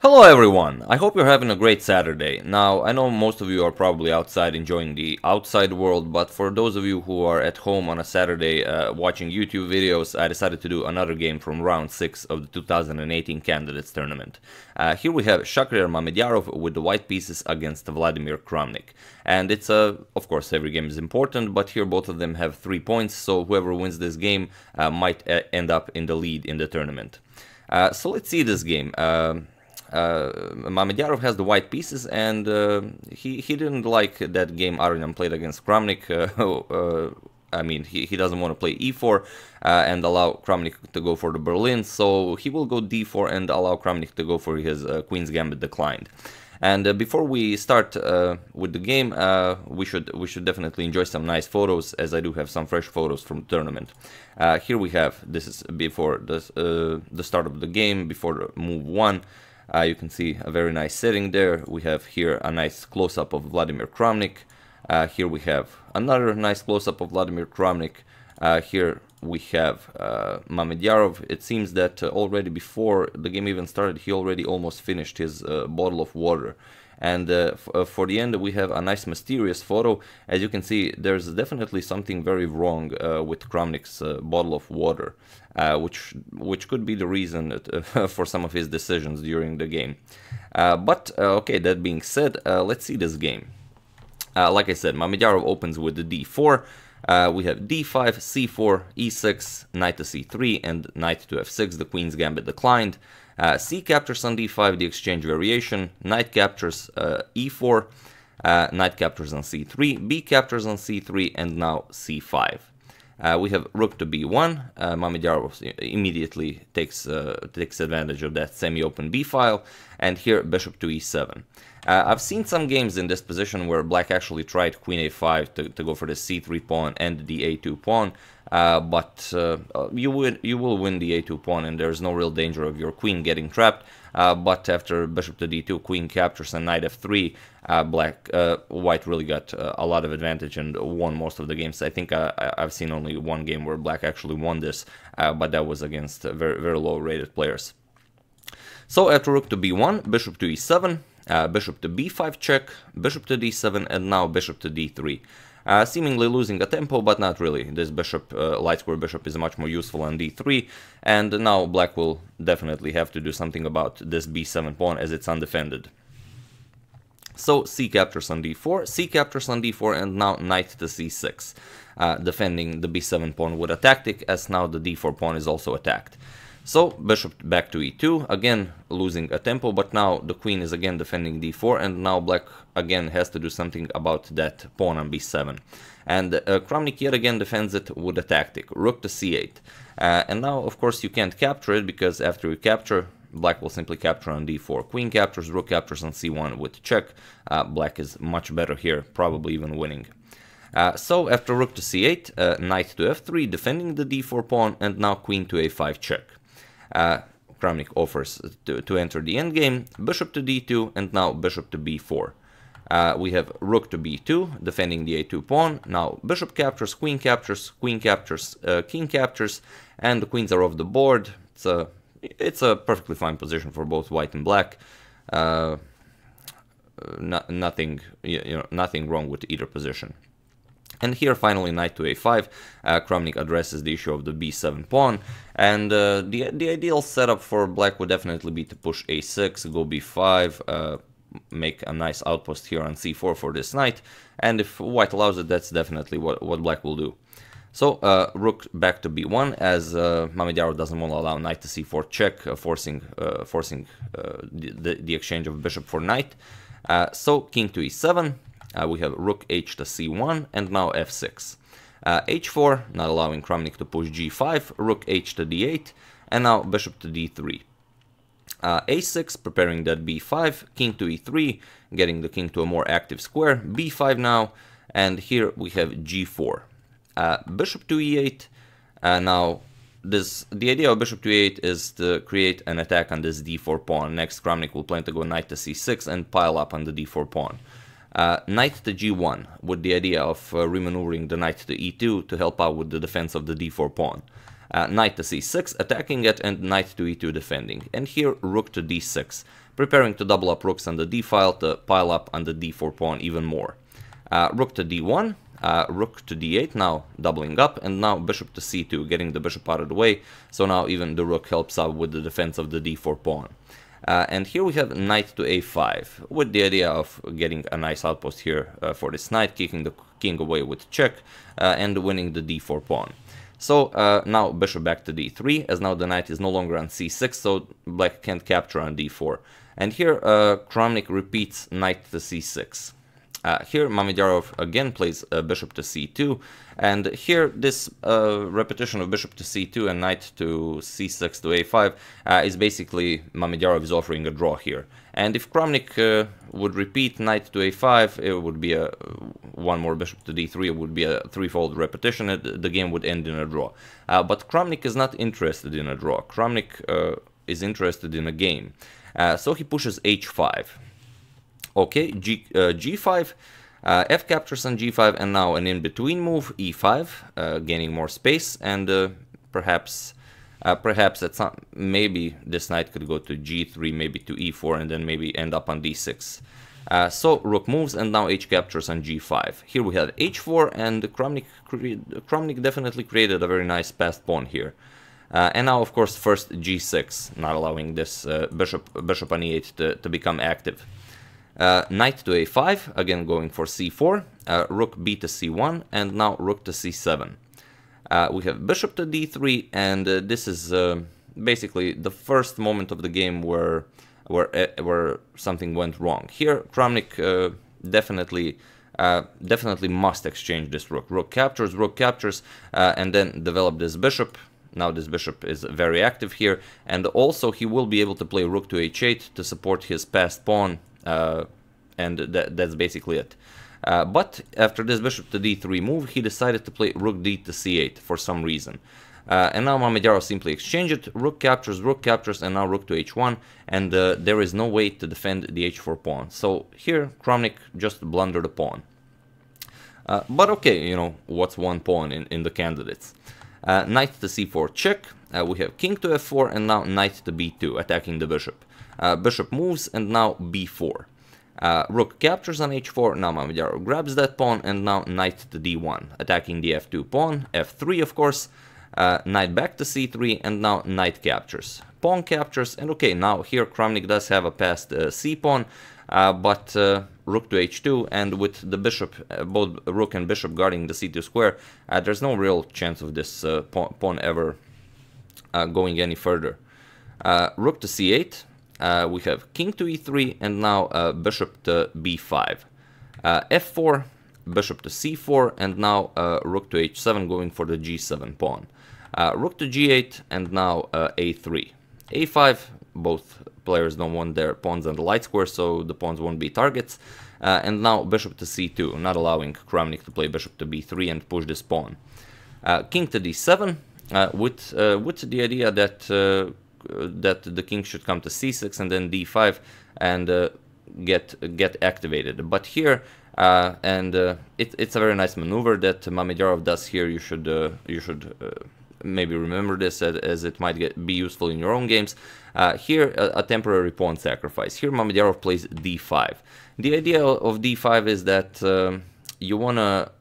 Hello everyone, I hope you're having a great Saturday. Now, I know most of you are probably outside enjoying the outside world, but for those of you who are at home on a Saturday watching YouTube videos, I decided to do another game from round 6 of the 2018 Candidates Tournament. Here we have Mamedyarov with the white pieces against Vladimir Kramnik. And it's of course every game is important, but here both of them have 3 points, so whoever wins this game might end up in the lead in the tournament. So let's see this game. Mamedyarov has the white pieces, and he didn't like that game Arjan played against Kramnik. I mean, he doesn't want to play e4 and allow Kramnik to go for the Berlin, so he will go d4 and allow Kramnik to go for his Queen's Gambit declined. And before we start with the game, we should definitely enjoy some nice photos, as I do have some fresh photos from the tournament. Here we have, this is before the start of the game, before move 1. You can see a very nice setting there. We have here a nice close-up of Vladimir Kramnik. Here we have another nice close-up of Vladimir Kramnik. Here we have Mamedyarov. It seems that already before the game even started, he already almost finished his bottle of water. And for the end, we have a nice mysterious photo. As you can see, there's definitely something very wrong with Kramnik's bottle of water, which could be the reason for some of his decisions during the game. Okay, that being said, let's see this game. Like I said, Mamedyarov opens with the d4. We have d5, c4, e6, knight to c3, and knight to f6, the Queen's Gambit declined. C captures on d5, the exchange variation, knight captures e4, knight captures on c3, b captures on c3, and now c5. We have rook to b1. Mamedyarov immediately takes advantage of that semi-open b file, and here bishop to e7. I've seen some games in this position where black actually tried queen a5 to go for the c3 pawn and the a2 pawn, but you will win the a2 pawn, and there's no real danger of your queen getting trapped. But after bishop to d2, queen captures, and knight f3, white really got a lot of advantage and won most of the games. I think I've seen only one game where black actually won this, but that was against very, very low-rated players. So after rook to b1, bishop to e7, bishop to b5 check, bishop to d7, and now bishop to d3. Seemingly losing a tempo, but not really. This bishop, light square bishop, is much more useful on d3, and now black will definitely have to do something about this b7 pawn as it's undefended. So c captures on d4, c captures on d4, and now knight to c6, defending the b7 pawn with a tactic, as now the d4 pawn is also attacked. So bishop back to e2, again losing a tempo, but now the queen is again defending d4, and now black again has to do something about that pawn on b7. And Kramnik yet again defends it with a tactic, rook to c8. And now of course you can't capture it, because after you capture, black will simply capture on d4. Queen captures, rook captures on c1 with check. Black is much better here, probably even winning. So after rook to c8, knight to f3, defending the d4 pawn, and now queen to a5 check. Kramnik offers to enter the endgame, bishop to d2, and now bishop to b4. We have rook to b2, defending the a2 pawn. Now bishop captures, queen captures, king captures, and the queens are off the board. It's a perfectly fine position for both white and black. Nothing wrong with either position. And here finally knight to a5, Kramnik addresses the issue of the b7 pawn, and the ideal setup for black would definitely be to push a6, go b5, make a nice outpost here on c4 for this knight, and if white allows it, that's definitely what black will do. So rook back to b1, as Mamedyarov doesn't want to allow knight to c4 check, forcing the exchange of bishop for knight. So king to e7. We have rook h to c1, and now f6. h4, not allowing Kramnik to push g5, rook h to d8, and now bishop to d3. a6, preparing that b5, king to e3, getting the king to a more active square, b5 now, and here we have g4. Bishop to e8, now the idea of bishop to e8 is to create an attack on this d4 pawn. Next, Kramnik will plan to go knight to c6 and pile up on the d4 pawn. Knight to g1, with the idea of remaneuvering the knight to e2 to help out with the defense of the d4 pawn. Knight to c6, attacking it, and knight to e2 defending. And here, rook to d6, preparing to double up rooks on the d file to pile up on the d4 pawn even more. Rook to d1, rook to d8, now doubling up, and now bishop to c2, getting the bishop out of the way, so now even the rook helps out with the defense of the d4 pawn. And here we have knight to a5, with the idea of getting a nice outpost here for this knight, kicking the king away with check, and winning the d4 pawn. So now bishop back to d3, as now the knight is no longer on c6, so black can't capture on d4. And here Kramnik repeats knight to c6. Here Mamedyarov again plays bishop to c2, and here this repetition of bishop to c2 and knight to c6 to a5 is basically Mamedyarov is offering a draw here. And if Kramnik would repeat knight to a5, it would be one more bishop to d3, it would be a threefold repetition, the game would end in a draw. But Kramnik is not interested in a draw, Kramnik is interested in a game. So he pushes h5. Okay, g5, f captures on g5, and now an in-between move, e5, gaining more space, and perhaps at some, maybe this knight could go to g3, maybe to e4, and then maybe end up on d6. So rook moves, and now h captures on g5. Here we have h4, and Kramnik definitely created a very nice passed pawn here. And now, of course, first g6, not allowing this bishop on e8 to become active. Knight to a5, again going for c4, rook b to c1, and now rook to c7. We have bishop to d3, and this is basically the first moment of the game where something went wrong. Here, Kramnik definitely must exchange this rook. Rook captures, and then develop this bishop. Now this bishop is very active here, and also he will be able to play rook to h8 to support his passed pawn. And that's basically it. But after this bishop to d3 move, he decided to play rook d to c8 for some reason. And now Mamedyarov simply exchanged it, rook captures, and now rook to h1, and there is no way to defend the h4 pawn. So here Kramnik just blundered a pawn. But okay, you know, what's one pawn in the candidates? Knight to c4 check, we have king to f4, and now knight to b2, attacking the bishop. Bishop moves, and now b4. Rook captures on h4, now Mamedyarov grabs that pawn, and now knight to d1, attacking the f2 pawn, f3 of course, knight back to c3, and now knight captures. Pawn captures, and okay, now here Kramnik does have a passed c-pawn, but rook to h2, and with the bishop, both rook and bishop guarding the c2 square, there's no real chance of this pawn ever going any further. Rook to c8, we have king to e3, and now bishop to b5. f4, bishop to c4, and now rook to h7, going for the g7 pawn. Rook to g8, and now a3. a5, both players don't want their pawns on the light square, so the pawns won't be targets. And now bishop to c2, not allowing Kramnik to play bishop to b3 and push this pawn. King to d7, with the idea that the king should come to c6 and then d5 and get activated. But here, it's a very nice maneuver that Mamedyarov does here. You should maybe remember this as it might be useful in your own games. Here, a temporary pawn sacrifice. Here Mamedyarov plays d5. The idea of d5 is that you wanna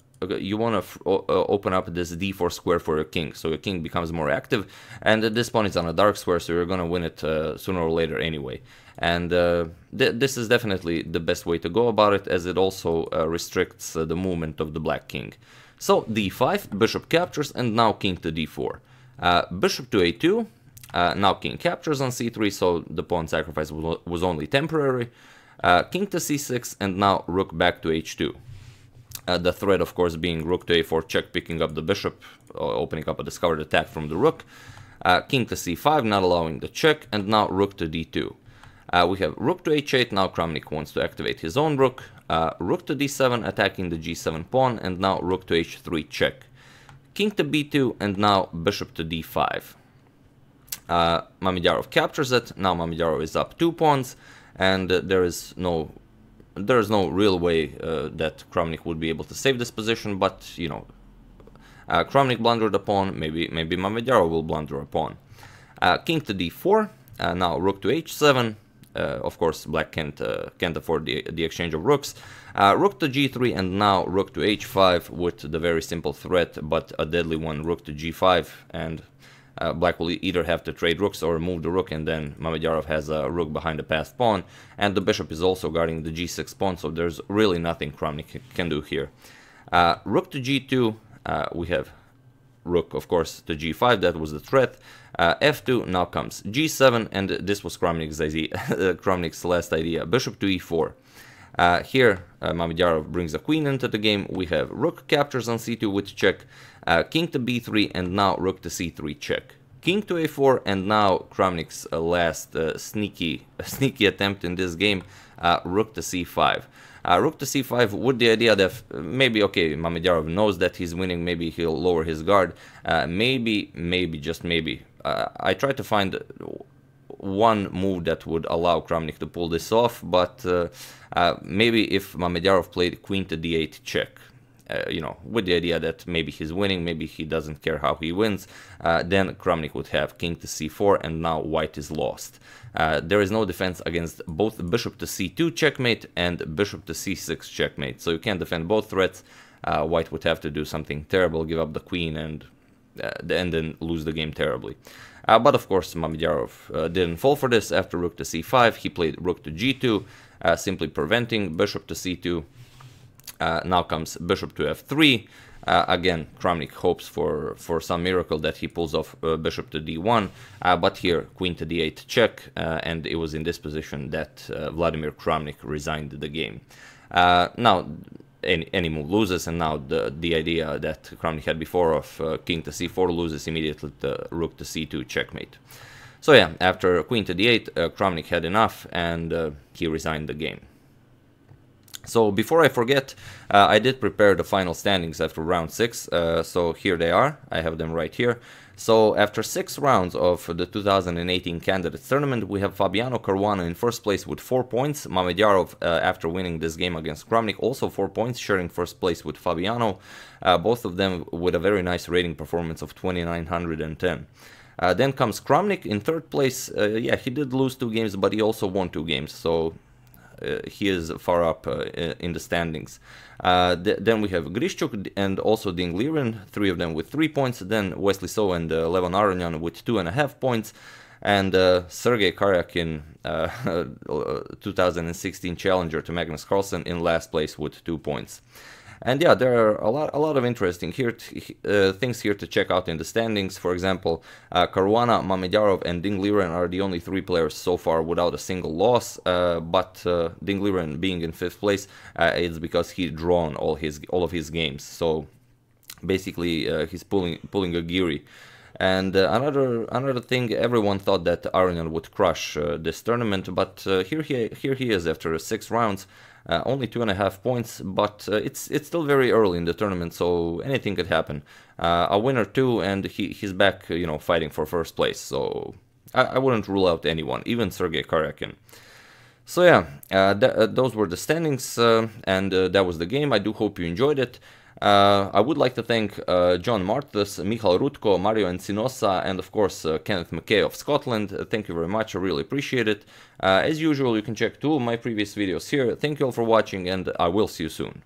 open up this d4 square for your king, so your king becomes more active, and this pawn is on a dark square, so you're gonna win it sooner or later anyway. And this is definitely the best way to go about it, as it also restricts the movement of the black king. So d5, bishop captures, and now king to d4. Bishop to a2, now king captures on c3, so the pawn sacrifice was only temporary. King to c6, and now rook back to h2. The threat, of course, being rook to a4 check, picking up the bishop, opening up a discovered attack from the rook. King to c5, not allowing the check, and now rook to d2. We have rook to h8, now Kramnik wants to activate his own rook. Rook to d7, attacking the g7 pawn, and now rook to h3 check. King to b2, and now bishop to d5. Mamedyarov captures it, now Mamedyarov is up 2 pawns, and there is no real way that Kramnik would be able to save this position, but, you know, Kramnik blundered a pawn, maybe Mamedyarov will blunder a pawn. King to d4, now rook to h7. Of course, black can't afford the exchange of rooks. Rook to g3, and now rook to h5 with the very simple threat, but a deadly one, rook to g5, and black will either have to trade rooks or move the rook, and then Mamedyarov has a rook behind the passed pawn, and the bishop is also guarding the g6 pawn, so there's really nothing Kramnik can do here. Rook to g2, we have rook, of course, to g5, that was the threat. F2, now comes g7, and this was Kramnik's idea, Kramnik's last idea. Bishop to e4. Here, Mamedyarov brings a queen into the game. We have rook captures on c2 with check, king to b3, and now rook to c3 check. King to a4, and now Kramnik's last sneaky attempt in this game, rook to c5. Rook to c5 with the idea that maybe, okay, Mamedyarov knows that he's winning, maybe he'll lower his guard, maybe, just maybe. I tried to find one move that would allow Kramnik to pull this off, but maybe if Mamedyarov played queen to d8 check, you know, with the idea that maybe he's winning, maybe he doesn't care how he wins, then Kramnik would have king to c4, and now white is lost. There is no defense against both bishop to c2 checkmate and bishop to c6 checkmate, so you can't defend both threats. White would have to do something terrible, give up the queen, and then lose the game terribly. But of course, Mamedyarov didn't fall for this. After rook to c5, he played rook to g2, simply preventing bishop to c2. Now comes bishop to f3. Again, Kramnik hopes for some miracle that he pulls off bishop to d1, but here queen to d8 check, and it was in this position that Vladimir Kramnik resigned the game. Now, any move loses, and now the idea that Kramnik had before of king to c4 loses immediately to rook to c2 checkmate. So yeah, after queen to d8, Kramnik had enough, and he resigned the game. So before I forget, I did prepare the final standings after round 6, so here they are, I have them right here. So after 6 rounds of the 2018 Candidates Tournament, we have Fabiano Caruana in first place with 4 points, Mamedyarov after winning this game against Kramnik also 4 points, sharing first place with Fabiano, both of them with a very nice rating performance of 2910. Then comes Kramnik in third place. Yeah, he did lose 2 games, but he also won 2 games, so he is far up in the standings. Then we have Grishchuk and also Dingliren, 3 of them with 3 points. Then Wesley So and Levon Aronyan with 2.5 points. And Sergei Karyakin, 2016 challenger to Magnus Carlsen, in last place with 2 points. And yeah, there are a lot of interesting things here to check out in the standings. For example, Caruana, Mamedyarov, and Dingliren are the only 3 players so far without a single loss. But Dingliren being in 5th place, it's because he drawn all of his games. So basically, he's pulling a Giri. And another thing, everyone thought that Aronyan would crush this tournament, but here he is after 6 rounds. Only 2.5 points, but it's still very early in the tournament, so anything could happen. A win or 2, and he's back, you know, fighting for first place. So I wouldn't rule out anyone, even Sergei Karyakin. So yeah, those were the standings, and that was the game. I do hope you enjoyed it. I would like to thank John Martus, Michal Rutko, Mario Encinosa, and of course Kenneth McKay of Scotland. Thank you very much, I really appreciate it. As usual, you can check 2 of my previous videos here. Thank you all for watching, and I will see you soon.